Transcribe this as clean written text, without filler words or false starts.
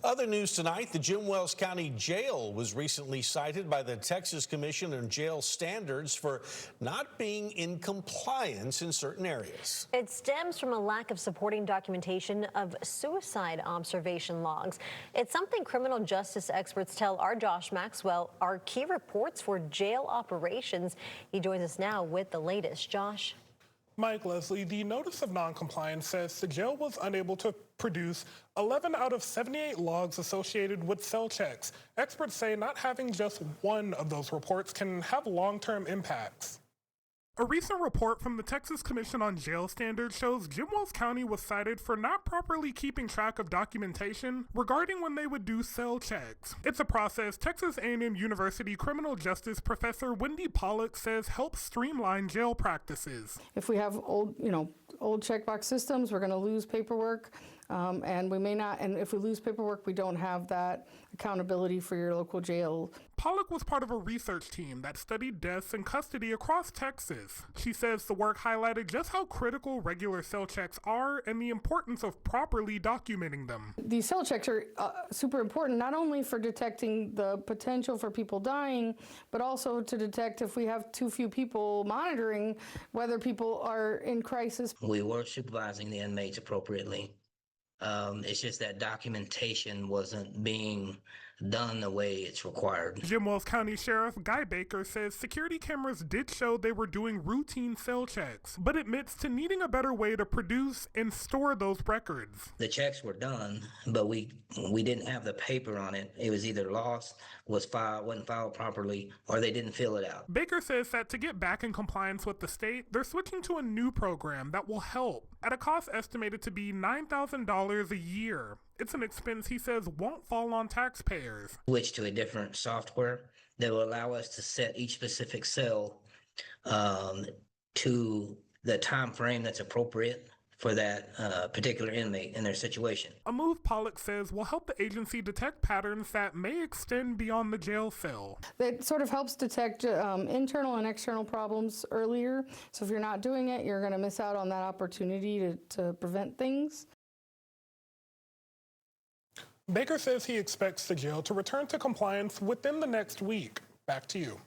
Other news tonight, the Jim Wells County Jail was recently cited by the Texas Commission on Jail Standards for not being in compliance in certain areas. It stems from a lack of supporting documentation of suicide observation logs. It's something criminal justice experts tell our Josh Maxwell are key reports for jail operations. He joins us now with the latest. Josh. Mike, Leslie, the notice of noncompliance says the jail was unable to produce 11 out of 78 logs associated with cell checks. Experts say not having just one of those reports can have long-term impacts. A recent report from the Texas Commission on Jail Standards shows Jim Wells County was cited for not properly keeping track of documentation regarding when they would do cell checks. It's a process Texas A&M University criminal justice professor Wendi Pollock says helps streamline jail practices. If we have old checkbox systems, we're going to lose paperwork, and we may not. And if we lose paperwork, we don't have that accountability for your local jail. Pollock was part of a research team that studied deaths in custody across Texas. She says the work highlighted just how critical regular cell checks are and the importance of properly documenting them. These cell checks are super important, not only for detecting the potential for people dying, but also to detect if we have too few people monitoring whether people are in crisis. We were supervising the inmates appropriately. It's just that documentation wasn't being done the way it's required. Jim Wells County Sheriff Guy Baker says security cameras did show they were doing routine cell checks, but admits to needing a better way to produce and store those records. The checks were done, but we didn't have the paper on it. It was either lost, wasn't filed properly, or they didn't fill it out. Baker says that to get back in compliance with the state, they're switching to a new program that will help at a cost estimated to be $9,000 a year. It's an expense he says won't fall on taxpayers. Switch to a different software that will allow us to set each specific cell to the time frame that's appropriate for that particular inmate in their situation. A move Pollock says will help the agency detect patterns that may extend beyond the jail cell. It sort of helps detect internal and external problems earlier. So if you're not doing it, you're going to miss out on that opportunity to prevent things. Baker says he expects the jail to return to compliance within the next week. Back to you.